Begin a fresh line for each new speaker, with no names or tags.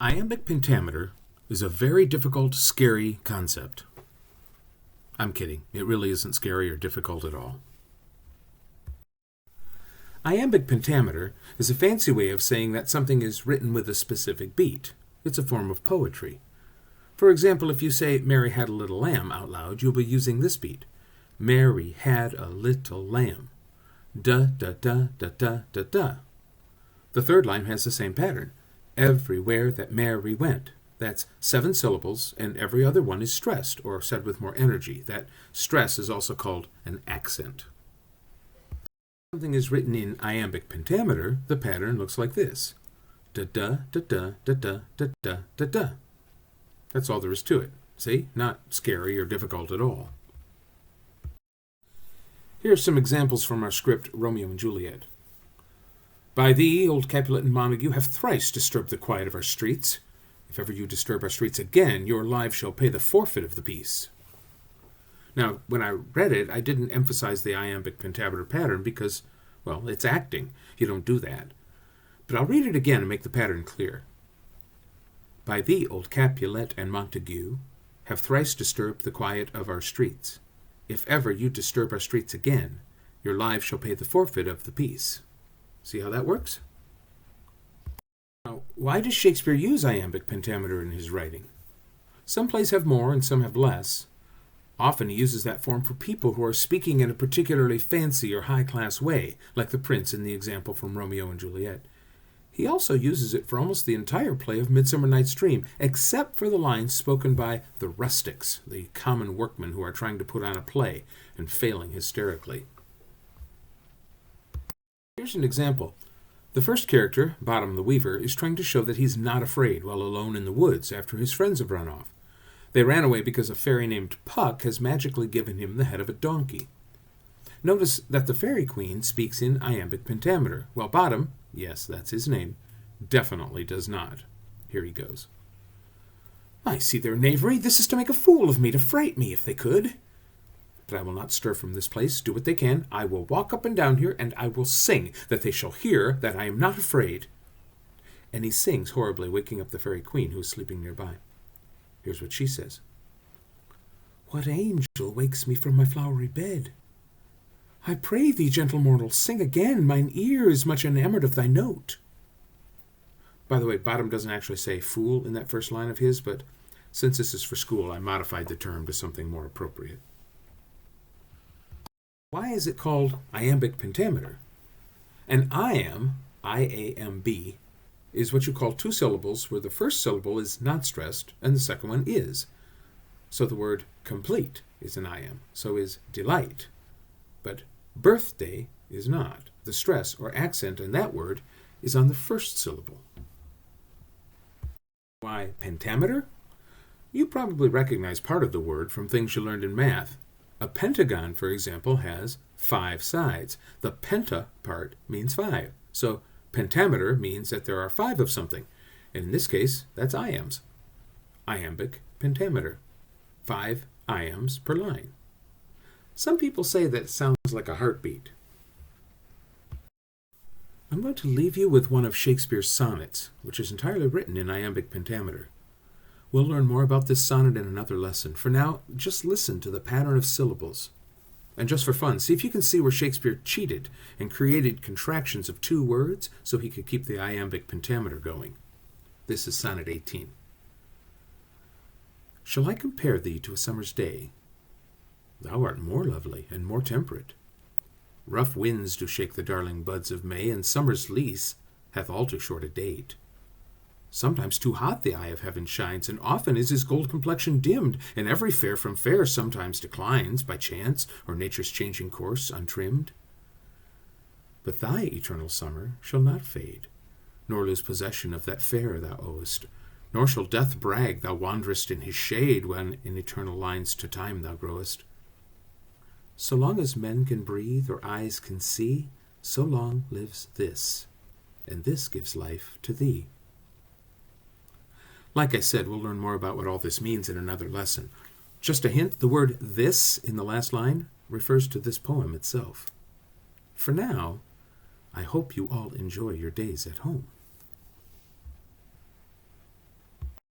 Iambic pentameter is a very difficult, scary concept. I'm kidding. It really isn't scary or difficult at all. Iambic pentameter is a fancy way of saying that something is written with a specific beat. It's a form of poetry. For example, if you say, "Mary had a little lamb" out loud, you'll be using this beat. Mary had a little lamb. Da, da, da, da, da, da, da. The third line has the same pattern. Everywhere that Mary went. That's 7 syllables, and every other one is stressed, or said with more energy. That stress is also called an accent. If something is written in iambic pentameter, the pattern looks like this. Da da da da da da da da da da. That's all there is to it. See? Not scary or difficult at all. Here are some examples from our script, Romeo and Juliet. By thee, old Capulet and Montague, have thrice disturbed the quiet of our streets. If ever you disturb our streets again, your lives shall pay the forfeit of the piece. Now, when I read it, I didn't emphasize the iambic pentameter pattern because, well, it's acting. You don't do that. But I'll read it again and make the pattern clear. By thee, old Capulet and Montague, have thrice disturbed the quiet of our streets. If ever you disturb our streets again, your lives shall pay the forfeit of the piece. See how that works? Now, why does Shakespeare use iambic pentameter in his writing? Some plays have more and some have less. Often he uses that form for people who are speaking in a particularly fancy or high-class way, like the prince in the example from Romeo and Juliet. He also uses it for almost the entire play of Midsummer Night's Dream, except for the lines spoken by the rustics, the common workmen who are trying to put on a play and failing hysterically. Here's an example. The first character, Bottom the Weaver, is trying to show that he's not afraid while alone in the woods after his friends have run off. They ran away because a fairy named Puck has magically given him the head of a donkey. Notice that the fairy queen speaks in iambic pentameter, while Bottom, yes, that's his name, definitely does not. Here he goes. I see their knavery. This is to make a fool of me, to fright me, if they could. But I will not stir from this place, do what they can. I will walk up and down here, and I will sing, that they shall hear that I am not afraid. And he sings horribly, waking up the fairy queen, who is sleeping nearby. Here's what she says. What angel wakes me from my flowery bed? I pray thee, gentle mortal, sing again. Mine ear is much enamored of thy note. By the way, Bottom doesn't actually say fool in that first line of his, but since this is for school, I modified the term to something more appropriate. Why is it called iambic pentameter? An iamb, I-A-M-B, is what you call 2 syllables where the first syllable is not stressed and the second one is. So the word complete is an iamb, so is delight. But birthday is not. The stress or accent in that word is on the first syllable. Why pentameter? You probably recognize part of the word from things you learned in math. A pentagon, for example, has 5 sides. The penta part means 5. So pentameter means that there are 5 of something. And in this case, that's iambs. Iambic pentameter. 5 iambs per line. Some people say that it sounds like a heartbeat. I'm going to leave you with one of Shakespeare's sonnets, which is entirely written in iambic pentameter. We'll learn more about this sonnet in another lesson. For now, just listen to the pattern of syllables. And just for fun, see if you can see where Shakespeare cheated and created contractions of 2 words so he could keep the iambic pentameter going. This is Sonnet 18. Shall I compare thee to a summer's day? Thou art more lovely and more temperate. Rough winds do shake the darling buds of May, and summer's lease hath all too short a date. Sometimes too hot the eye of heaven shines, and often is his gold complexion dimmed, and every fair from fair sometimes declines, by chance or nature's changing course untrimmed. But thy eternal summer shall not fade, nor lose possession of that fair thou owest, nor shall death brag thou wanderest in his shade, when in eternal lines to time thou growest. So long as men can breathe or eyes can see, so long lives this, and this gives life to thee. Like I said, we'll learn more about what all this means in another lesson. Just a hint, the word this in the last line refers to this poem itself. For now, I hope you all enjoy your days at home.